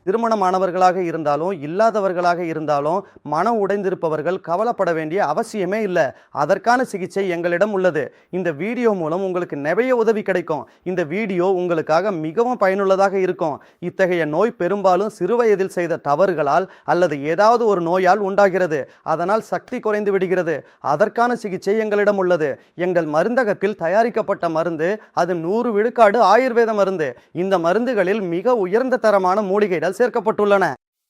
திருமணமானவர்களாக இருந்தாலும் இல்லாதவர்களாக இருந்தாலும் மனம் உடைந்திருப்பவர்கள் கவலைப்பட வேண்டிய அவசியமே இல்லை. அதற்கான சிகிச்சை எங்களிடம் உள்ளது. இந்த வீடியோ மூலம் உங்களுக்கு நிறைய உதவி கிடைக்கும். இந்த வீடியோ உங்களுக்காக மிகவும் பயனுள்ளதாக இருக்கும். இத்தகைய நோய் பெரும்பாலும் சிறுவயதில் செய்த தவறுகளால் அல்லது ஏதாவது ஒரு நோயால் உண்டாகிறது. அதனால் சக்தி குறைந்து விடுகிறது. அதற்கான சிகிச்சை எங்களிடம் உள்ளது. எங்கள் மருந்தகத்தில் தயாரிக்கப்பட்ட மருந்து அது 100 விழுக்காடு ஆயுர்வேத மருந்து. இந்த மருந்துகளில் மிக உயர்ந்த தரமான மூலிகைகள் சேர்க்கப்பட்டுள்ளன.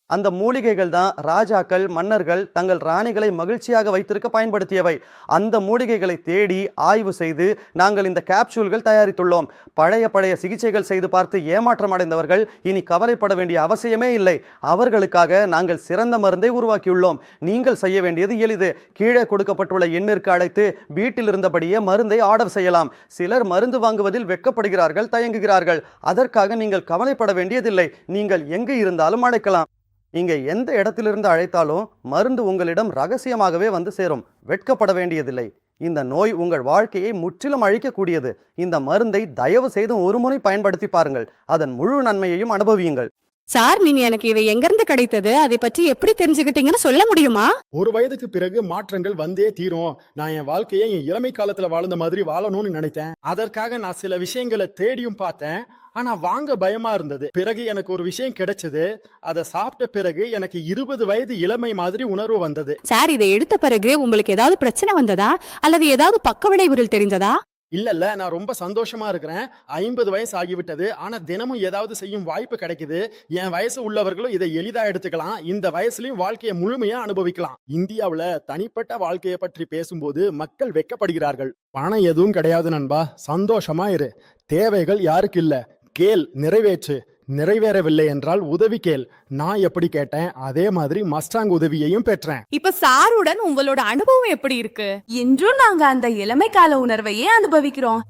அந்த மூலிகைகள் தான் ராஜாக்கள் மன்னர்கள் தங்கள் ராணிகளை மகிழ்ச்சியாக வைத்திருக்க பயன்படுத்தியவை. அந்த மூலிகைகளை தேடி ஆய்வு செய்து நாங்கள் இந்த கேப்சூல்கள் தயாரித்துள்ளோம். பழைய சிகிச்சைகள் செய்து பார்த்து ஏமாற்றம் அடைந்தவர்கள் இனி கவலைப்பட வேண்டிய அவசியமே இல்லை. அவர்களுக்காக நாங்கள் சிறந்த மருந்தை உருவாக்கியுள்ளோம். நீங்கள் செய்ய வேண்டியது எளிது. கீழே கொடுக்கப்பட்டுள்ள எண்ணிற்கு அழைத்து வீட்டில் இருந்தபடியே மருந்தை ஆர்டர் செய்யலாம். சிலர் மருந்து வாங்குவதில் வெட்கப்படுகிறார்கள், தயங்குகிறார்கள். அதற்காக நீங்கள் கவலைப்பட வேண்டியதில்லை. நீங்கள் எங்கு இருந்தாலும் அழைக்கலாம். நீங்க எந்த இடத்திலிருந்து அழைத்தாலும் மருந்து உங்களிடம் ரகசியமாகவே வந்து சேரும். வெட்கப்பட வேண்டியதில்லை. இந்த நோய் உங்கள் வாழ்க்கையை முற்றிலும் அழிக்கக்கூடியது. இந்த மருந்தை தயவு செய்து ஒரு முறை பயன்படுத்தி பாருங்கள். அதன் முழு நன்மையையும் அனுபவியுங்கள். சார், நீங்க எனக்கு இதை எங்கிருந்து கிடைத்தது, அதை பற்றி எப்படி தெரிஞ்சுக்கிட்டீங்கன்னு சொல்ல முடியுமா? ஒரு வயதுக்கு பிறகு மாற்றங்கள் வந்தே தீரும். நான் என் வாழ்க்கையை என் இளமை காலத்துல வாழ்ந்த மாதிரி வாழணும்னு நினைத்தேன். அதற்காக நான் சில விஷயங்களை தேடியும் பார்த்தேன். ஆனா வாங்க பயமா இருந்தது. பிறகு எனக்கு ஒரு விஷயம் கிடைச்சது. அதை சாப்பிட்ட பிறகு எனக்கு 20 வயது இளமை மாதிரி உணர்வு வந்தது. சார், இதை எடுத்த பிறகு உங்களுக்கு ஏதாவது பிரச்சனை வந்ததா அல்லது ஏதாவது பக்க விளைவுகள் தெரிஞ்சதா? இல்ல, நான் ரொம்ப சந்தோஷமா இருக்கிறேன். 50 வயசு ஆகிவிட்டது. ஆனா தினமும் ஏதாவது செய்யும் வாய்ப்பு கிடைக்குது. என் வயசு உள்ளவர்களும் இதை எளிதா எடுத்துக்கலாம். இந்த வயசுலயும் வாழ்க்கையை முழுமையா அனுபவிக்கலாம். இந்தியாவுல தனிப்பட்ட வாழ்க்கையை பற்றி பேசும்போது மக்கள் வெட்கப்படுகிறார்கள். பணம் எதுவும் கிடையாது நண்பா, சந்தோஷமா இரு. தேவைகள் யாருக்கு இல்ல, கேள், நிறைவேற்று. நிறைவேறவில்லை என்றால் உதவி கேள். நான் எப்படி கேட்டேன் அதே மாதிரி மஸ்டாங் உதவியையும் பெற்றேன். இப்ப சாருடன் உங்களோட அனுபவம் எப்படி இருக்கு? இன்றும் நாங்க அந்த இளமை கால உணர்வையே அனுபவிக்கிறோம்.